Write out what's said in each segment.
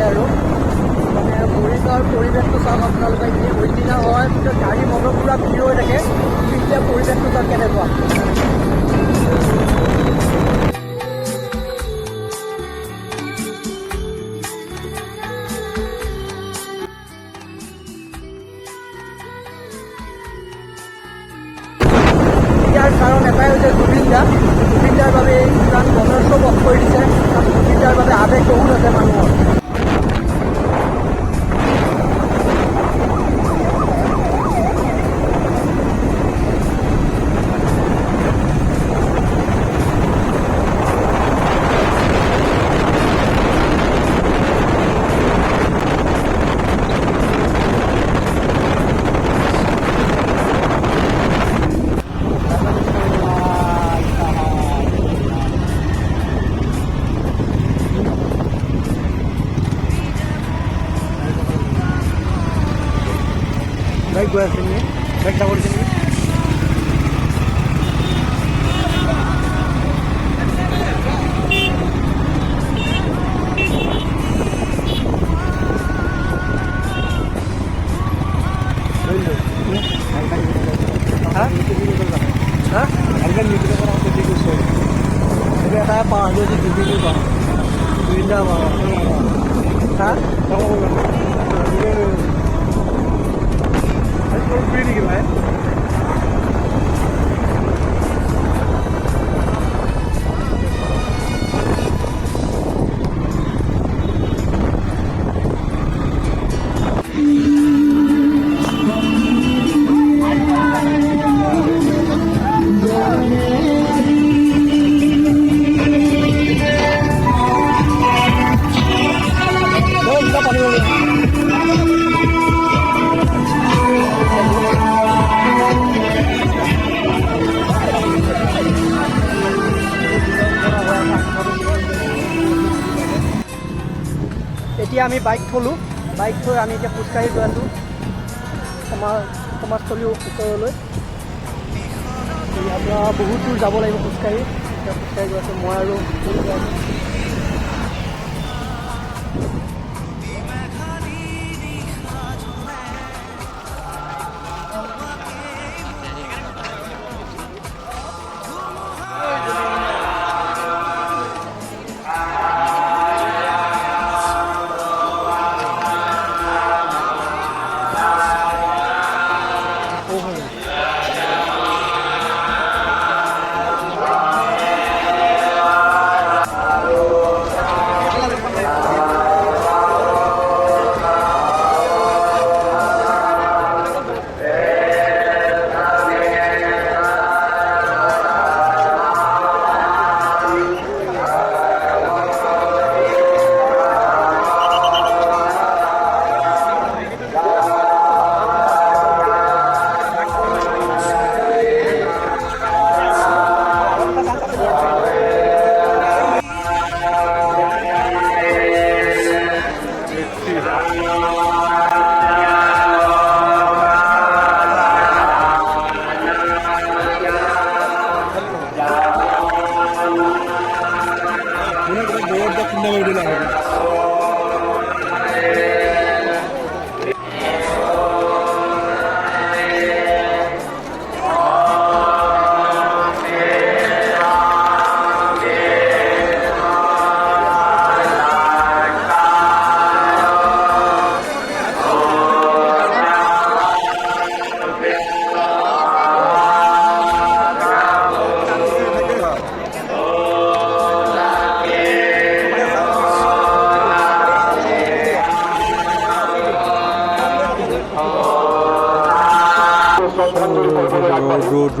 আৰু মানে মৰিগাঁৱৰ পৰিৱেশটো চাওক আপোনালোকে সেইদিনা হয় গাড়ী মটৰ পূৰা ভিৰ হৈ থাকে, এতিয়া পৰিৱেশটো তাত কেনেকুৱা। ইয়াৰ কাৰণ এটাই হৈছে জুবিনদাৰ বাবে ইমান মনৰ চব অফ কৰি দিছে। জুবিনদাৰ বাবে আৱেগ বহুত আছে মানুহৰ। বাইক গৈ আছে নেকি? বাইক যাব দিছে নেকি? এটা পাৰ হৈ গৈছে জুবিলি পাৰ জুবিনদা পাৰ হা free nih gimana? এতিয়া আমি বাইক থলোঁ, বাইক থৈ আমি এতিয়া খোজকাঢ়ি গৈ আছোঁ সমাজস্থলীৰ ওচৰলৈ। ইয়াৰ পৰা বহুত দূৰ যাব লাগিব খোজকাঢ়ি, এতিয়া খোজকাঢ়ি গৈ আছোঁ মই আৰু গৈ আছোঁ।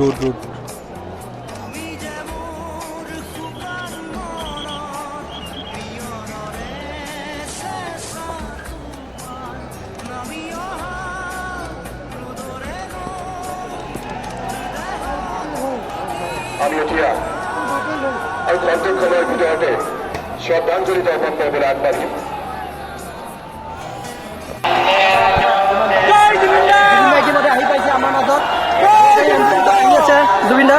road. আমি এতিয়া আৰু কণ্টেক্ট খবৰ ভিতৰতে শ্ৰদ্ধাঞ্জলি জ্ঞাপন কৰিবলৈ আগবাঢ়িম। আহি পাইছে আমাৰ মাজত আহি আছে জুবিন দা।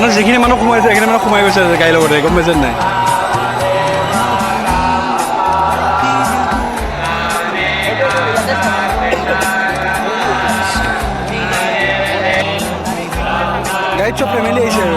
মানে যিখিনি মানুহ সোমাইছে সেইখিনি মানুহ সোমাই গৈছে গাড়ীৰ লগতে গম পাইছে নাই গাড়ীত চব ফেমিলি আহিছে আৰু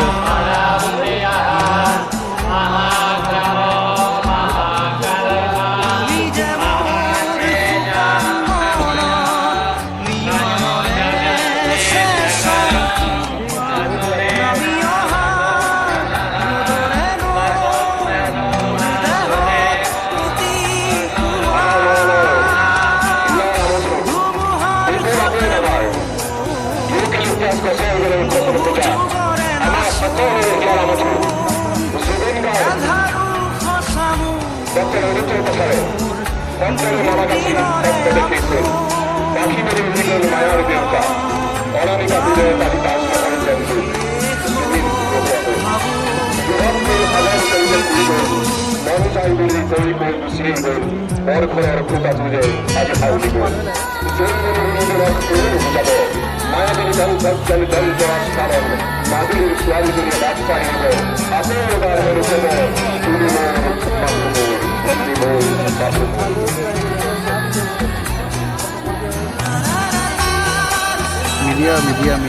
media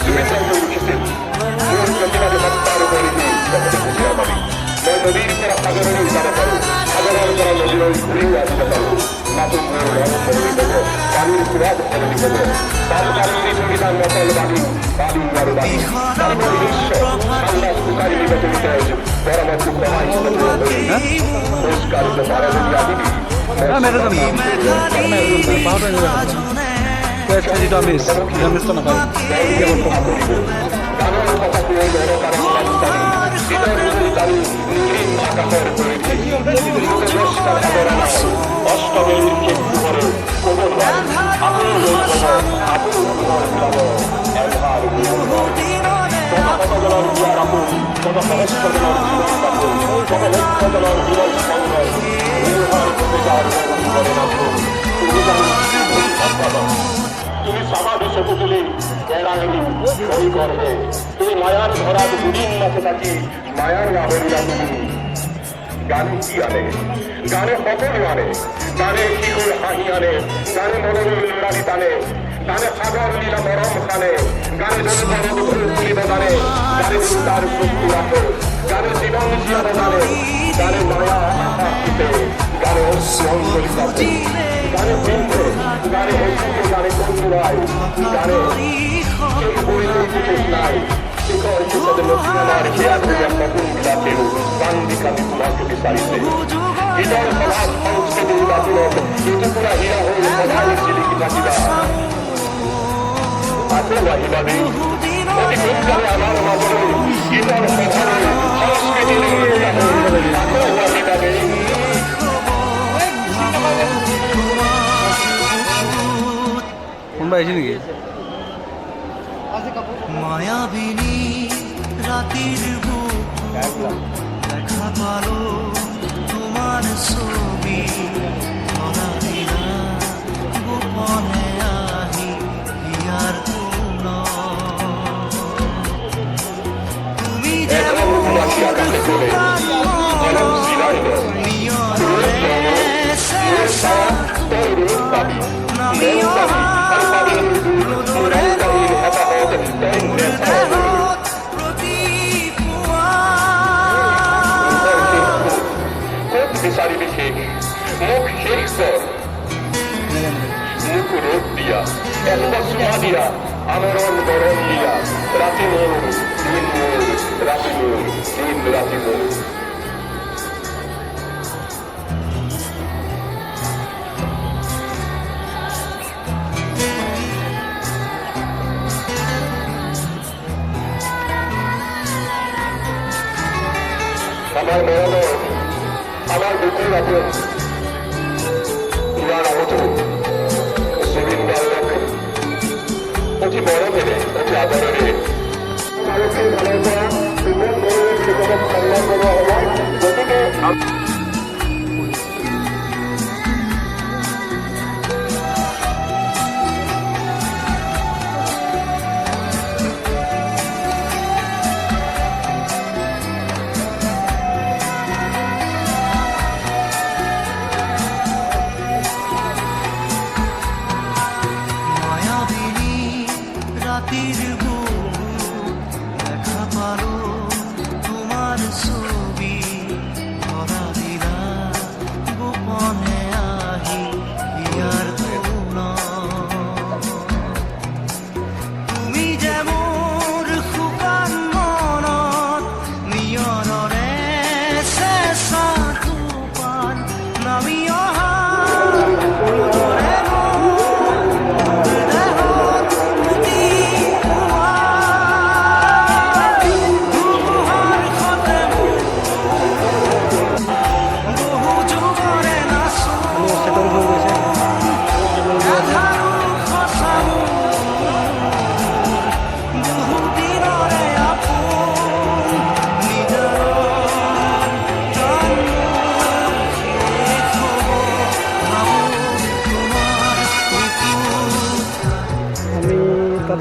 তুমি সমাবেশে পুতুলে বেড়াইনি ওই গর্বে তুমি মায়ার ধরা দুদিন মাসে থাকি মায়ার আবরিয়া তুমি গানে কি আনে গানে সকল আনে গানে শিশুর হাঁহি আনে গানে মনোরম লড়ারি টানে গানে সাগর লীলা মরম খানে গানে যদি মরম তুলিব জানে গানে তার শক্তি রাখে গানে জীবন জিয়াব জানে গানে মায়া আশা দিতে গানে অঙ্গলি কাছে গানে বৃন্দে গানে হেসুকে গানে বন্ধুরাই গানে সেই বইতে বিশেষ নাই শিখর শিখদের লক্ষ্মণার হেয়া ধরে কখন বিলাতেও গান্ধিকামি তোমাকে বিচারিতে হৃদয় সমাজ সংস্কৃতির বাতিলক ইটুকুরা হীরা হয়ে সদাই চিলিকি থাকিবা আছে বাহিবাদী অতি গুঞ্জারে আমার মাজরে হৃদয় সভারে সংস্কৃতির আছে বাহিবাদী কোনবা আহিছে নেকি মায়াবিনী রাতির বুকু দেখা পালো তোমার ছবি মনালিনা গোপনে আহি ইয়ার কোন তুমি যেমন বিচারি বিশেষ মুখ শেষ কর মুখ রোদ দিয়া একবার সুমা দিয়া আমরণ গরম দিয়া রাতে মোর দিন মোর রাতে মোর দিন রাতে মোর আমার মরণ আমার দুঃখের রাখুন তোমার আহত সুবিন্দার লোক অতি বড় মেরে অতি আদরের মানুষের ভালোবাসা সুন্দর গৌরবের সেরকম সম্মান করা হলো গতিকে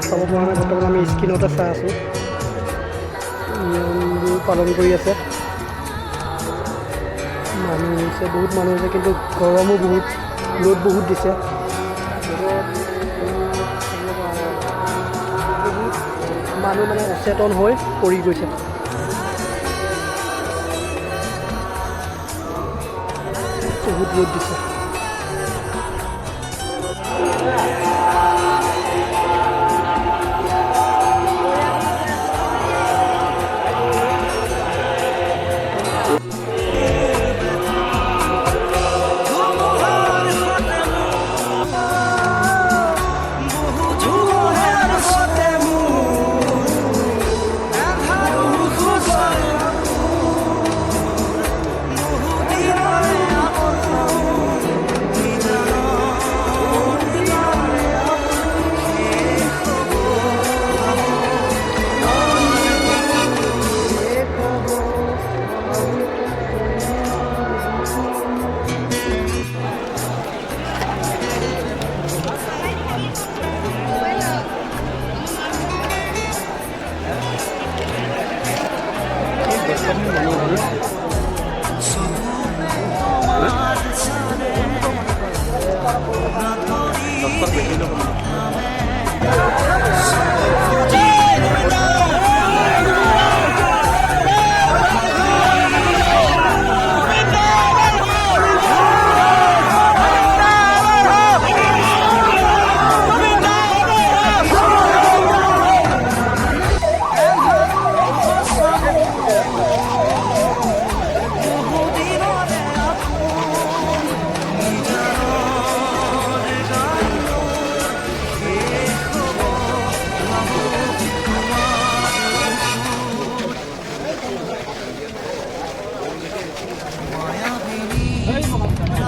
চাব পৰা নাই, বৰ্তমান আমি স্ক্ৰীণতে চাই আছোঁ। নিয়মবোৰ পালন কৰি আছে, মানুহ হৈছে, বহুত মানুহ হৈছে, কিন্তু গৰমো বহুত, ৰ'দ বহুত দিছে। বহুত মানুহ মানে অচেতন হৈ পৰি গৈছে। বহুত ৰ'দ দিছে।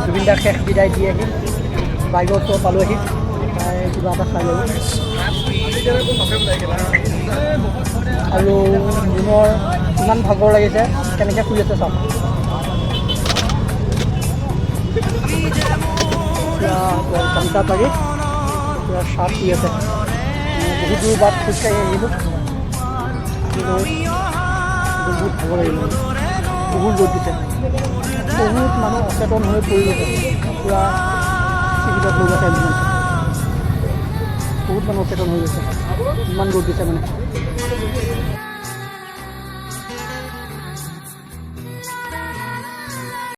জুবিন দাক শেষ বিদায় দি আহি বাইকৰ ওচৰত পালোঁহি, তাই কিবা এটা চাই ল'লোঁ। আৰু দিনৰ ইমান ভাগৰ লাগিছে, কেনেকৈ শুই আছে চাওক। গামোচা পাৰি পুৰা চাৰ্ট শুই আছে। বহুত দূৰ বাট খোজকাঢ়ি আহিলোঁ, কিন্তু বহুত ভাগৰ লাগিল, বহুত ৰ'দ দিছে। বহুত মানুহ অচেতন হৈ পৰি গৈছে, পূৰা চিভিলত লৈ গৈছে এম্বুলেঞ্চত। বহুত মানুহ অচেতন হৈ গৈছে, ইমান ৰ'দ দিছে মানে।